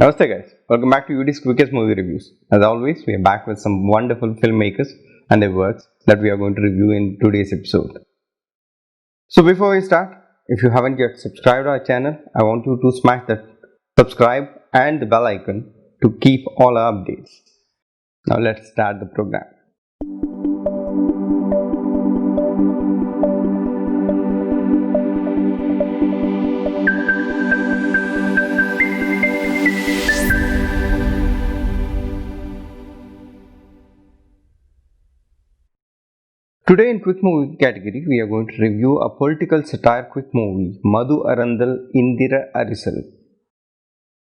Namaste guys, welcome back to UD's quickest movie reviews. As always, we are back with some wonderful filmmakers and their works that we are going to review in today's episode. So before we start, if you haven't yet subscribed to our channel, I want you to smash that subscribe and the bell icon to keep all our updates. Now let's start the program. Today in quick movie category, we are going to review a political satire quick movie, Madhu Arandal Indira Arisal,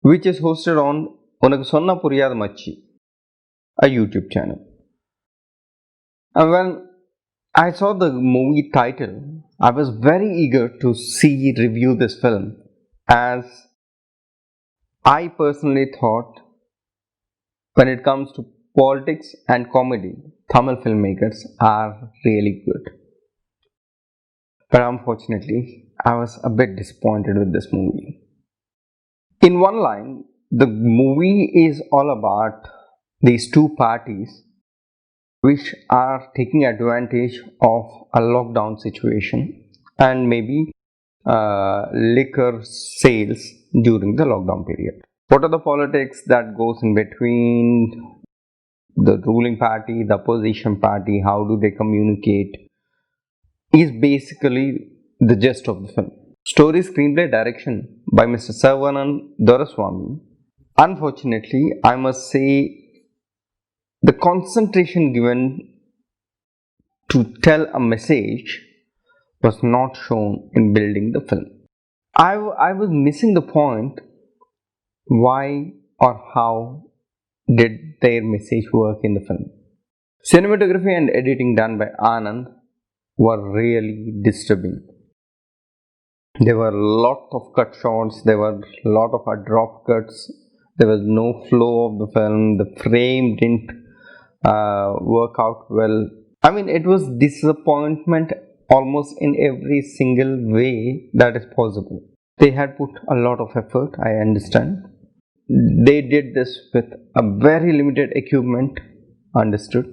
which is hosted on Unaku Sonna Puriyada Machi, a YouTube channel. And when I saw the movie title, I was very eager to review this film, as I personally thought when it comes to politics and comedy, Tamil filmmakers are really good. But unfortunately, I was a bit disappointed with this movie. In one line, the movie is all about these two parties which are taking advantage of a lockdown situation and maybe liquor sales during the lockdown period. What are the politics that goes in between the ruling party, the opposition party, how do they communicate, is basically the gist of the film. Story, screenplay, direction by Mr. Saravanan Doraswamy. Unfortunately, I must say the concentration given to tell a message was not shown in building the film. I was missing the point why or how did their message work in the film. Cinematography and editing done by Anand were really disturbing. There were a lot of cut shots, there were a lot of drop cuts, there was no flow of the film, the frame didn't work out well. I mean, it was disappointment almost in every single way that is possible. They had put a lot of effort, I understand. They did this with a very limited equipment, understood.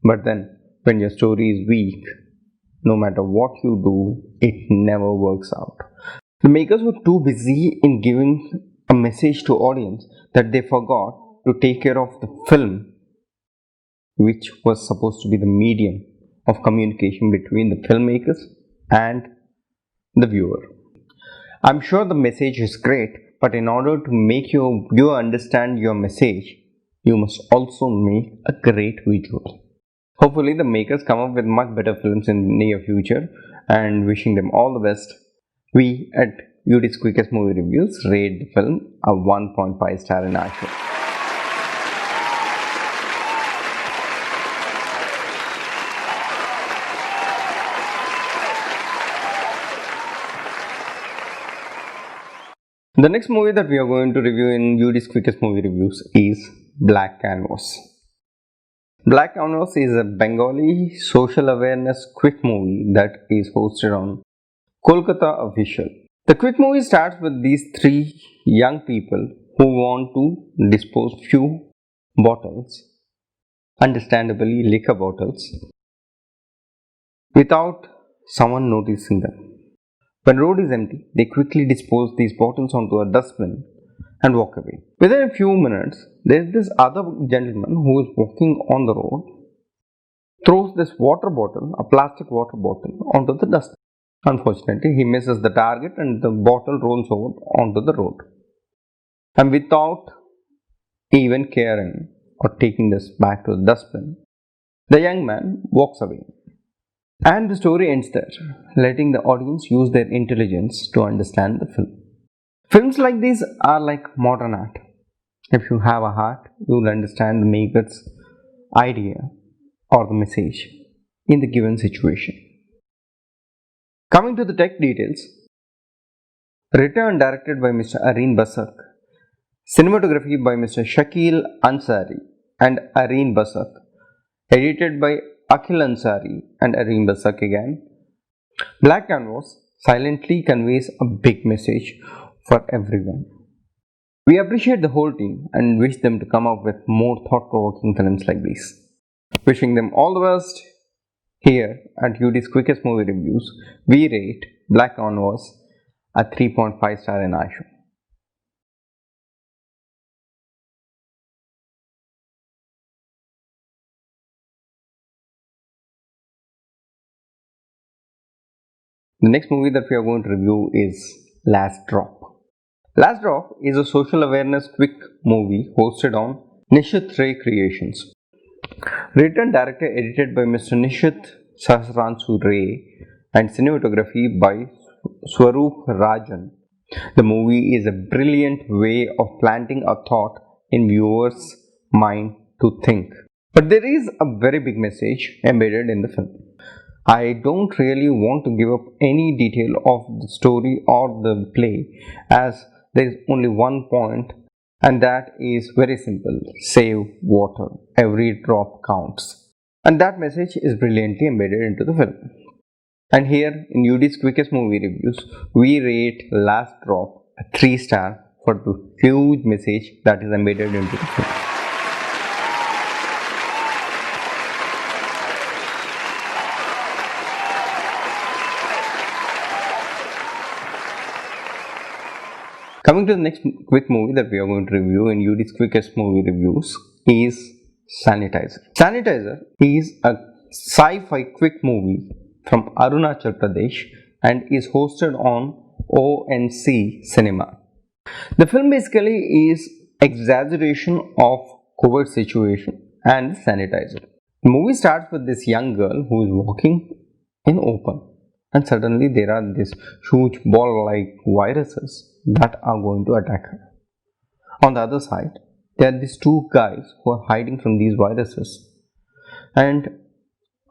But then, when your story is weak, no matter what you do, it never works out. The makers were too busy in giving a message to audience that they forgot to take care of the film, which was supposed to be the medium of communication between the filmmakers and the viewer. I'm sure the message is great, but in order to make you understand your message, you must also make a great visual. Hopefully the makers come up with much better films in the near future, and wishing them all the best. We at UD's Quickest Movie Reviews rate the film a 1.5 star in Akil. The next movie that we are going to review in UD's Quickest Movie Reviews is Black Canvas. Black Canvas is a Bengali social awareness quick movie that is hosted on Kolkata Official. The quick movie starts with these three young people who want to dispose few bottles, understandably liquor bottles, without someone noticing them. When road is empty, they quickly dispose these bottles onto a dustbin and walk away. Within a few minutes, there is this other gentleman who is walking on the road, throws this water bottle, a plastic water bottle, onto the dustbin. Unfortunately, he misses the target and the bottle rolls over onto the road. And without even caring or taking this back to the dustbin, the young man walks away. And the story ends there, letting the audience use their intelligence to understand the film. Films like these are like modern art. If you have a heart, you will understand the maker's idea or the message in the given situation. Coming to the tech details, written and directed by Mr. Areen Basak, cinematography by Mr. Sakil Ansari and Areen Basak, edited by Akil Ansari and Areen Basak again. Black Canvas silently conveys a big message for everyone. We appreciate the whole team and wish them to come up with more thought-provoking films like these. Wishing them all the best. Here at UD's Quickest Movie Reviews, we rate Black Canvas a 3.5 star in our show. The next movie that we are going to review is Last Drop. Last Drop is a social awareness quick movie hosted on Nishith Creations. Written, directed, edited by Mr. Nishith and cinematography by Swaroop Rajan. The movie is a brilliant way of planting a thought in viewers' mind to think. But there is a very big message embedded in the film. I don't really want to give up any detail of the story or the play, as there is only one point, and that is very simple: save water, every drop counts. And that message is brilliantly embedded into the film. And here in UD's Quickest Movie Reviews, we rate Last Drop a 3 star for the huge message that is embedded into the film. Coming to the next quick movie that we are going to review in UD's Quickest Movie Reviews is Sanitizer. Sanitizer is a sci-fi quick movie from Arunachal Pradesh and is hosted on ONC Cinema. The film basically is exaggeration of COVID situation and sanitizer. The movie starts with this young girl who is walking in open, and suddenly there are these huge ball-like viruses that are going to attack her. On the other side, there are these two guys who are hiding from these viruses and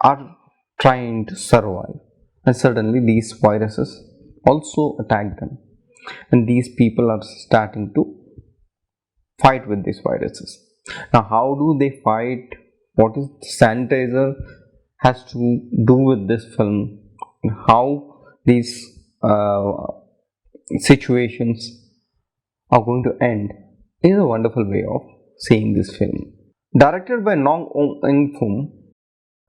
are trying to survive. And suddenly these viruses also attack them. And these people are starting to fight with these viruses. Now, how do they fight? What is sanitizer has to do with this film? How these situations are going to end is a wonderful way of seeing this film. Directed by Nong Ong Phum,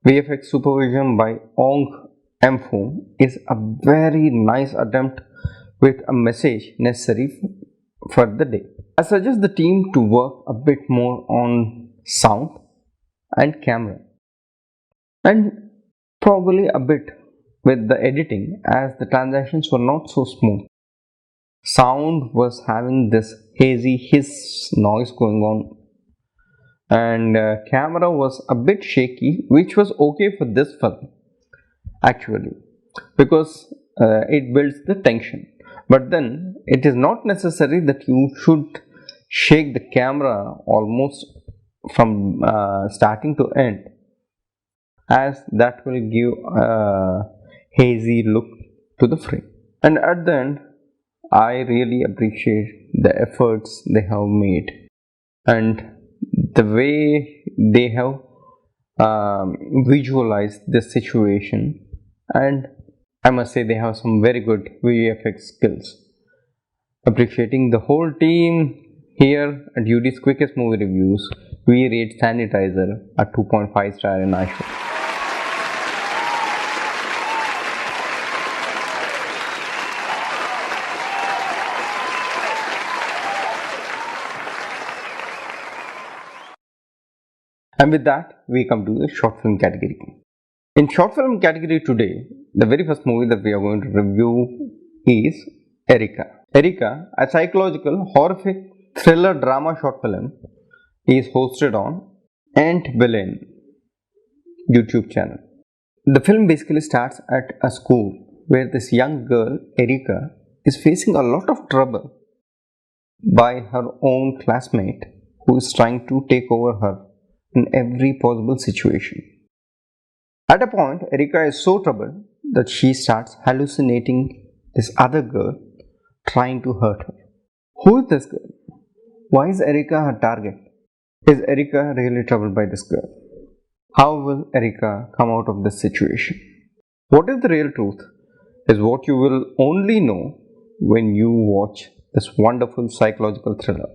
VFX supervision by Ong M Phum is a very nice attempt with a message necessary for the day. I suggest the team to work a bit more on sound and camera, and probably a bit with the editing, as the transactions were not so smooth. Sound was having this hazy hiss noise going on, and camera was a bit shaky, which was okay for this film actually, because it builds the tension. But then it is not necessary that you should shake the camera almost from starting to end, as that will give a hazy look to the frame. And at the end, I really appreciate the efforts they have made and the way they have visualized this situation, and I must say they have some very good VFX skills. Appreciating the whole team here at UD's Quickest Movie Reviews, we rate Sanitizer a 2.5 star in our show. And with that, we come to the short film category. In short film category today, the very first movie that we are going to review is ERIKA. ERIKA, a psychological horrific thriller drama short film, is hosted on Aunt Belen YouTube channel. The film basically starts at a school where this young girl, ERIKA, is facing a lot of trouble by her own classmate who is trying to take over her in every possible situation. At a point, ERIKA is so troubled that she starts hallucinating this other girl trying to hurt her. Who is this girl? Why is ERIKA her target? Is ERIKA really troubled by this girl? How will ERIKA come out of this situation? What is the real truth is what you will only know when you watch this wonderful psychological thriller.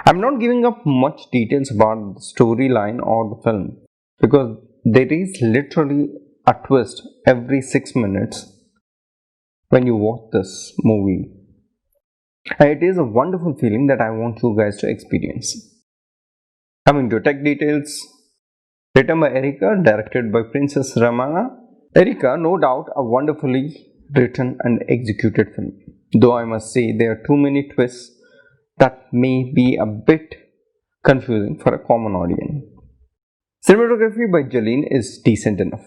I'm not giving up much details about the storyline or the film because there is literally a twist every 6 minutes when you watch this movie. And it is a wonderful feeling that I want you guys to experience. Coming to tech details, written by ERIKA, directed by Princess Ramana. ERIKA, no doubt, a wonderfully written and executed film. Though I must say there are too many twists that may be a bit confusing for a common audience. Cinematography by Jaleel is decent enough.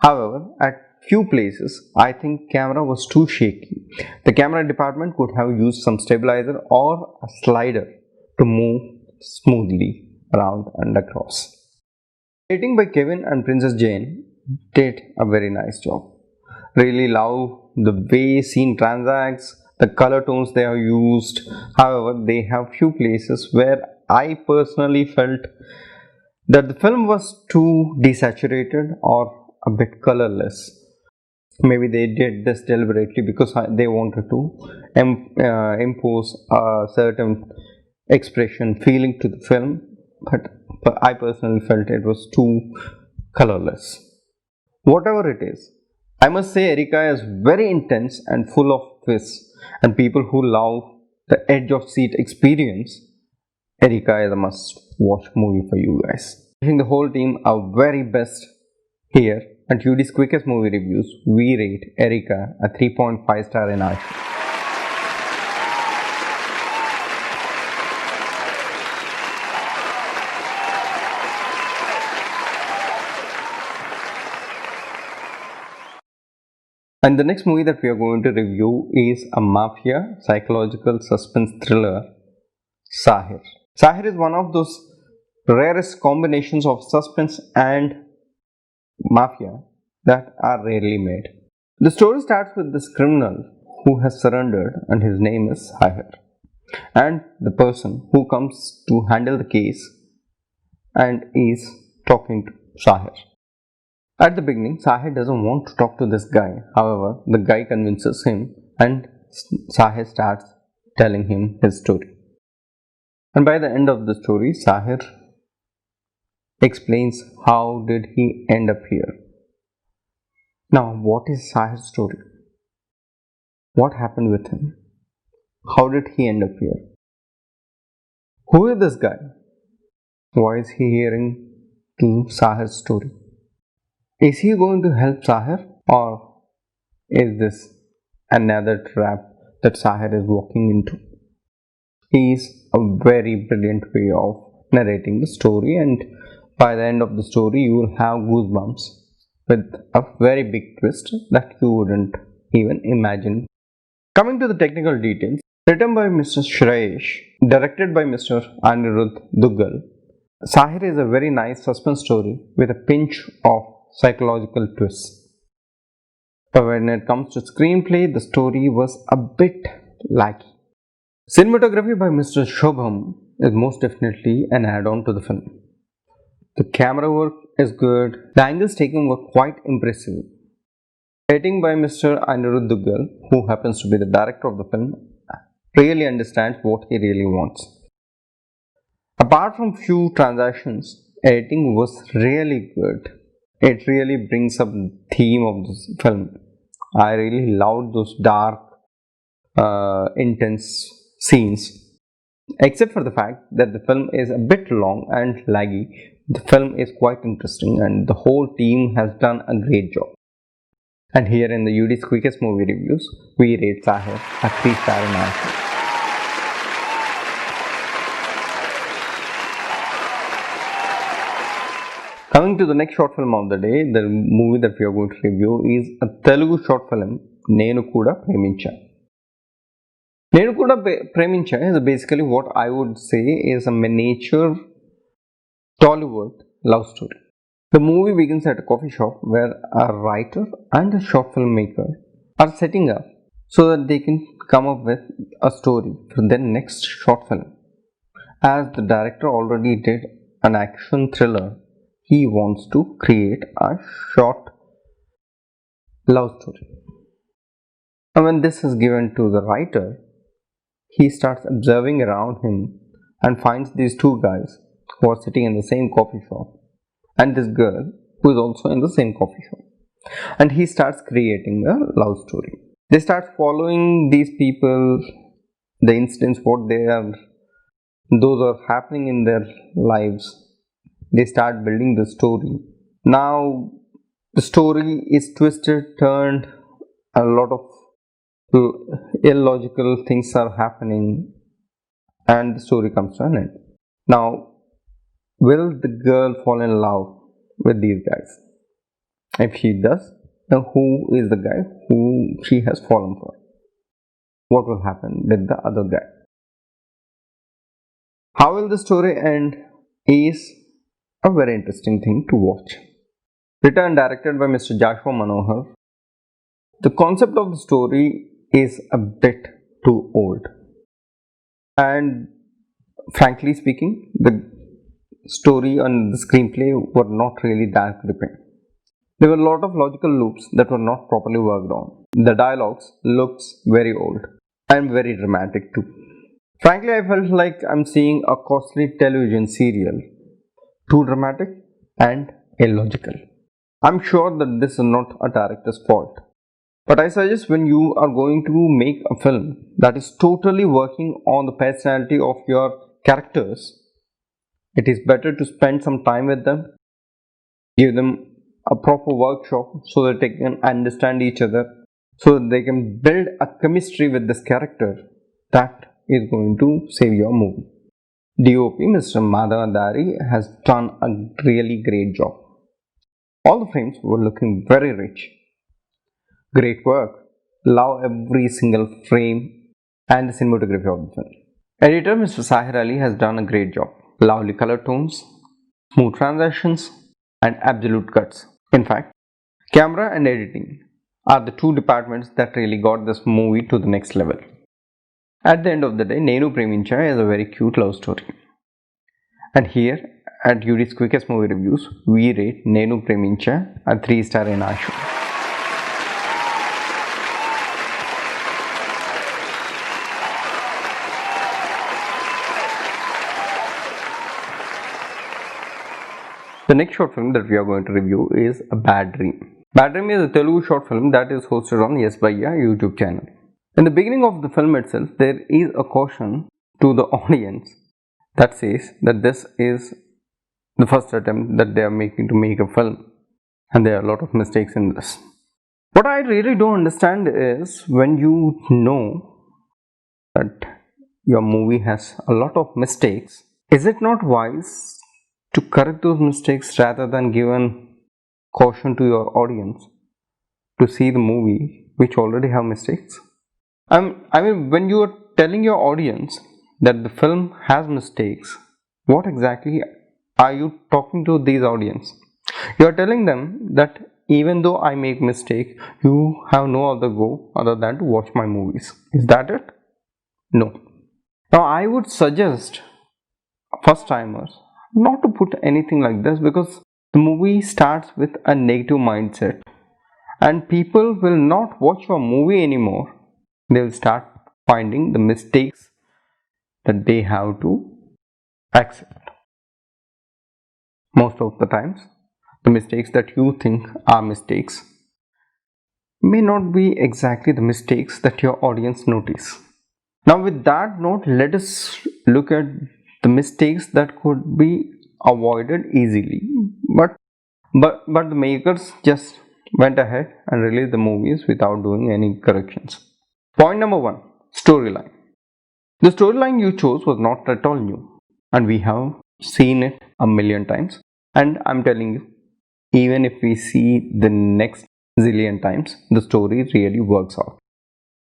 However, at few places, I think camera was too shaky. The camera department could have used some stabilizer or a slider to move smoothly around and across. Editing by Kevin and Princess Jane did a very nice job. Really love the way scene transacts, the color tones they have used. However, they have few places where I personally felt that the film was too desaturated or a bit colorless. Maybe they did this deliberately because they wanted to impose a certain expression, feeling to the film, but I personally felt it was too colorless. Whatever it is, I must say ERIKA is very intense and full of twists, and people who love the edge of seat experience, ERIKA is a must watch movie for you guys. Wishing the whole team our very best here. At UD's quickest movie reviews, we rate ERIKA a 3.5 star in our show. And the next movie that we are going to review is a mafia psychological suspense thriller, Sahir. Sahir is one of those rarest combinations of suspense and mafia that are rarely made. The story starts with this criminal who has surrendered and his name is Sahir, and the person who comes to handle the case and is talking to Sahir. At the beginning, Sahir doesn't want to talk to this guy. However, the guy convinces him and Sahir starts telling him his story. And by the end of the story, Sahir explains how did he end up here. Now, what is Sahir's story? What happened with him? How did he end up here? Who is this guy? Why is he hearing to Sahir's story? Is he going to help Sahir, or is this another trap that Sahir is walking into? He is a very brilliant way of narrating the story, and by the end of the story you will have goosebumps with a very big twist that you wouldn't even imagine. Coming to the technical details, written by Mr. Shreyesh, directed by Mr. Anirudh Duggal, Sahir is a very nice suspense story with a pinch of psychological twists. But when it comes to screenplay, the story was a bit laggy. Cinematography by Mr. Shobham is most definitely an add-on to the film. The camera work is good, the angles taken were quite impressive. Editing by Mr. Anirudh Duggal, who happens to be the director of the film, really understands what he really wants. Apart from few transactions, editing was really good. It really brings up the theme of this film. I really loved those dark, intense scenes. Except for the fact that the film is a bit long and laggy, the film is quite interesting and the whole team has done a great job. And here in the UD's quickest movie reviews, we rate Sahir a 3 star in our show. Coming to the next short film of the day, the movie that we are going to review is a Telugu short film, Nenu, Kuda, Premincha. Nenu, Kuda, Premincha is basically what I would say is a miniature Tollywood love story. The movie begins at a coffee shop where a writer and a short filmmaker are setting up so that they can come up with a story for their next short film. As the director already did an action thriller, he wants to create a short love story. And when this is given to the writer, he starts observing around him and finds these two guys who are sitting in the same coffee shop and this girl who is also in the same coffee shop. And he starts creating a love story. They start following these people, the incidents, those are happening in their lives. They start building the story. Now the story is twisted, turned, a lot of illogical things are happening, and the story comes to an end. Now, will the girl fall in love with these guys? If she does, then who is the guy who she has fallen for? What will happen with the other guy? How will the story end is a very interesting thing to watch. Written and directed by Mr. Joshua Manohar. The concept of the story is a bit too old. And frankly speaking, the story and the screenplay were not really that gripping. There were a lot of logical loops that were not properly worked on. The dialogues looks very old and very dramatic too. Frankly, I felt like I'm seeing a costly television serial. Too dramatic and illogical. I'm sure that this is not a director's fault. But I suggest when you are going to make a film that is totally working on the personality of your characters, it is better to spend some time with them, give them a proper workshop so that they can understand each other, so that they can build a chemistry with this character. That is going to save your movie. DOP Mr. Madhavadari has done a really great job. All the frames were looking very rich. Great work. Love every single frame and the cinematography of the film. Editor Mr. Sahir Ali has done a great job. Lovely color tones, smooth transitions, and absolute cuts. In fact, camera and editing are the two departments that really got this movie to the next level. At the end of the day, Nenu Premincha is a very cute love story. And here at UD's Quickest Movie Reviews, we rate Nenu Premincha a 3-star in our show. The next short film that we are going to review is A Bad Dream. Bad Dream is a Telugu short film that is hosted on Yes Bhaiya YouTube channel. In the beginning of the film itself, there is a caution to the audience that says that this is the first attempt that they are making to make a film and there are a lot of mistakes in this. What I really don't understand is when you know that your movie has a lot of mistakes, is it not wise to correct those mistakes rather than give an caution to your audience to see the movie which already have mistakes? I mean, when you are telling your audience that the film has mistakes, what exactly are you talking to these audience? You are telling them that even though I make mistake, you have no other go other than to watch my movies. Is that it? No. Now I would suggest first timers not to put anything like this, because the movie starts with a negative mindset and people will not watch your movie anymore. They will start finding the mistakes that they have to accept. Most of the times, the mistakes that you think are mistakes may not be exactly the mistakes that your audience notice. Now with that note, let us look at the mistakes that could be avoided easily, but the makers just went ahead and released the movies without doing any corrections. Point number 1, storyline. The storyline you chose was not at all new and we have seen it a million times, and I'm telling you, even if we see the next zillion times, the story really works out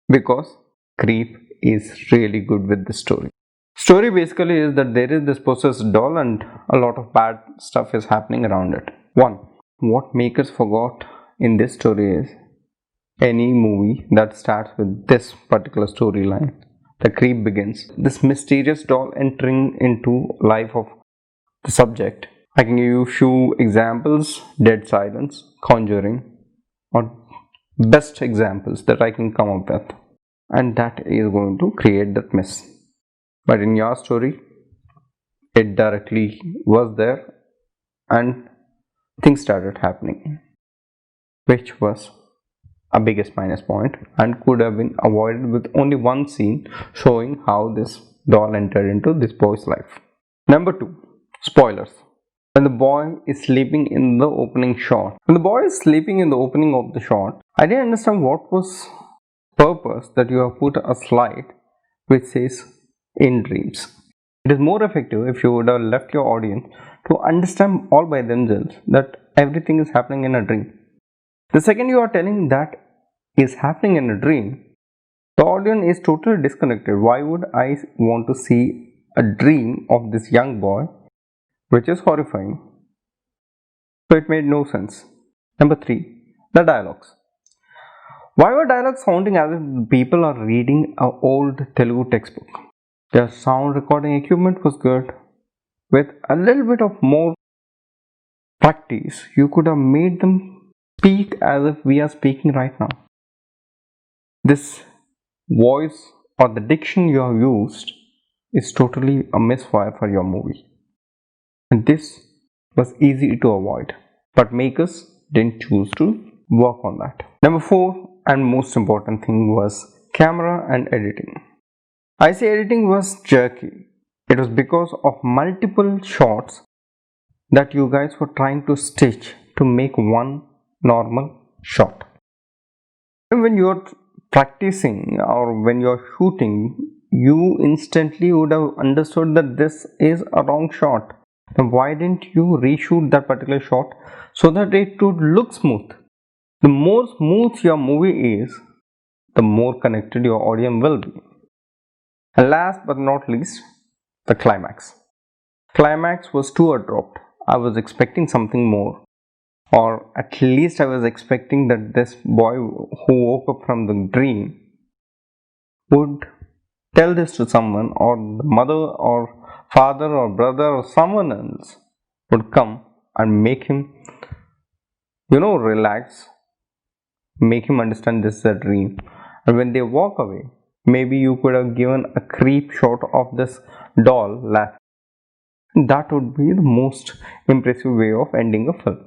because Creep is really good with the story. Story basically is that there is this possessed doll and a lot of bad stuff is happening around it. 1. What makers forgot in this story is any movie that starts with this particular storyline, the creep begins. This mysterious doll entering into life of the subject. I can give you few examples: Dead Silence, Conjuring, or best examples that I can come up with. and that is going to create that mess. But in your story, it directly was there and things started happening, which was a biggest minus point and could have been avoided with only one scene showing how this doll entered into this boy's life. Number 2. Spoilers. When the boy is sleeping in the opening shot. When the boy is sleeping in the opening of the shot, I didn't understand what was purpose that you have put a slide which says in dreams. It is more effective if you would have left your audience to understand all by themselves that everything is happening in a dream. The second you are telling that is happening in a dream, the audience is totally disconnected. Why would I want to see a dream of this young boy, which is horrifying? So it made no sense. Number 3. The dialogues. Why were dialogues sounding as if people are reading an old Telugu textbook? Their sound recording equipment was good. With a little bit of more practice, you could have made them speak as if we are speaking right now. This voice or the diction you have used is totally a misfire for your movie. And this was easy to avoid, but makers didn't choose to work on that. Number 4 and most important thing was camera and editing. I say editing was jerky. It was because of multiple shots that you guys were trying to stitch to make one normal shot. And when you are practicing or when you are shooting, you instantly would have understood that this is a wrong shot. Then why didn't you reshoot that particular shot so that it would look smooth? The more smooth your movie is, the more connected your audience will be. And last but not least, the climax. Climax was too abrupt. I was expecting something more, or at least I was expecting that this boy who woke up from the dream would tell this to someone, or the mother or father or brother or someone else would come and make him relax, make him understand this is a dream. And when they walk away, maybe you could have given a creep shot of this doll laughing. That would be the most impressive way of ending a film.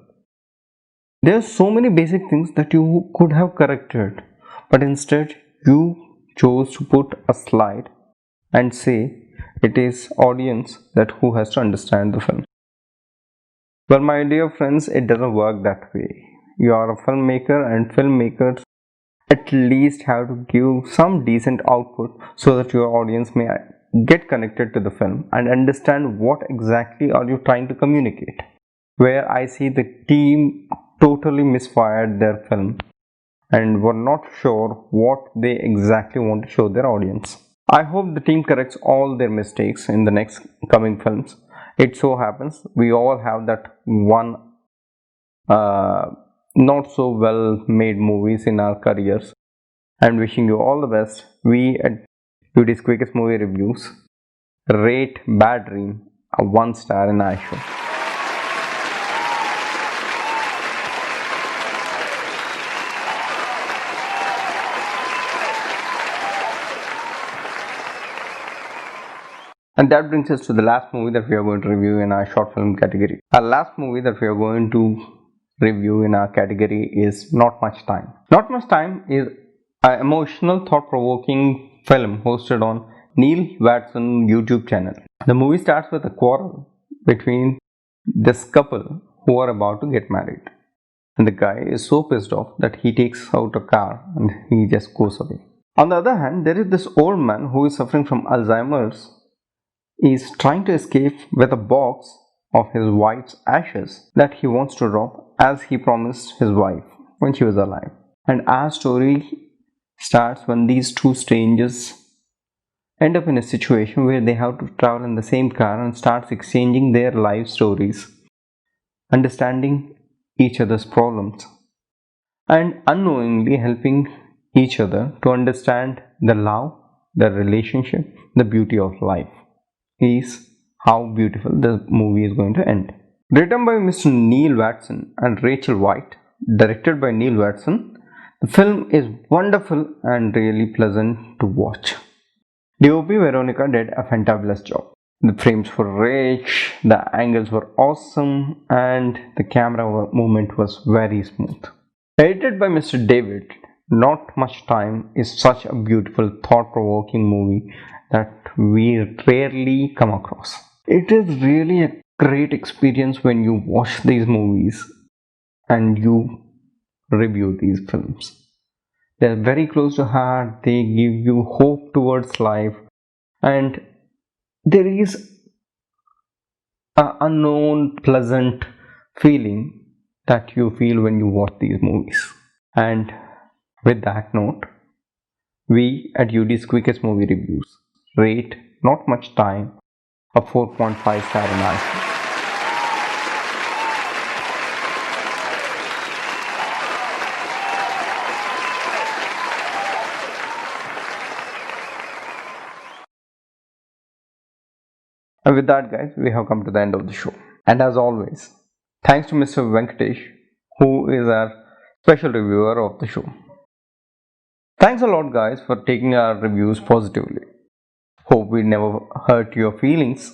There are so many basic things that you could have corrected, but instead you chose to put a slide and say it is audience that who has to understand the film. Well, my dear friends, it doesn't work that way. You are a filmmaker, and filmmakers at least have to give some decent output so that your audience may get connected to the film and understand what exactly are you trying to communicate. Where I see the team totally misfired their film and were not sure what they exactly want to show their audience. I hope the team corrects all their mistakes in the next coming films. It so happens we all have that one not so well made movies in our careers, and wishing you all the best. We at UD's Quickest Movie Reviews rate Bad Dream a 1 star in our show. And that brings us to the last movie that we are going to review in our short film category. Our last movie that we are going to review in our category is Not Much Time. Not Much Time is an emotional, thought-provoking film hosted on Neil Watson YouTube channel. The movie starts with a quarrel between this couple who are about to get married. And the guy is so pissed off that he takes out a car and he just goes away. On the other hand, there is this old man who is suffering from Alzheimer's. He is trying to escape with a box of his wife's ashes that he wants to drop as he promised his wife when she was alive. And our story starts when these two strangers end up in a situation where they have to travel in the same car and starts exchanging their life stories, understanding each other's problems, and unknowingly helping each other to understand the love, the relationship, the beauty of life. Is how beautiful the movie is going to end. Written by Mr. Neil Watson and Rachel White, directed by Neil Watson, The film is wonderful and really pleasant to watch. DOP Veronica did a fantabulous job. The frames were rich, the angles were awesome, and the camera movement was very smooth. Edited by Mr. David, Not Much Time is such a beautiful, thought-provoking movie that we rarely come across. It is really a great experience when you watch these movies and you review these films. They are very close to heart, they give you hope towards life, and there is an unknown pleasant feeling that you feel when you watch these movies. And with that note, we at UD's Quickest Movie Reviews rate Not Much Time a 4.5 star analysis. And with that, guys, we have come to the end of the show. And as always, thanks to Mr. Venkatesh, who is our special reviewer of the show. Thanks a lot, guys, for taking our reviews positively. Hope we never hurt your feelings.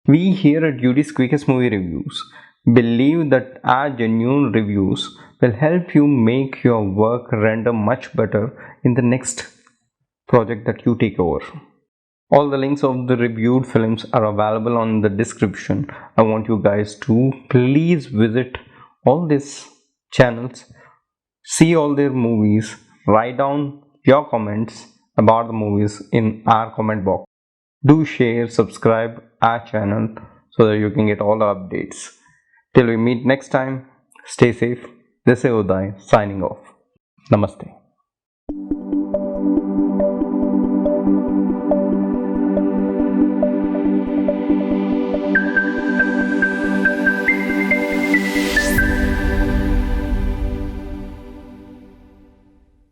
We here at UD's Quickest Movie Reviews believe that our genuine reviews will help you make your work render much better in the next project that you take over. All the links of the reviewed films are available on the description. I want you guys to please visit all these channels, see all their movies, write down your comments about the movies in our comment box. Do share, subscribe our channel so that you can get all the updates. Till we meet next time, stay safe. This is Udai signing off. Namaste.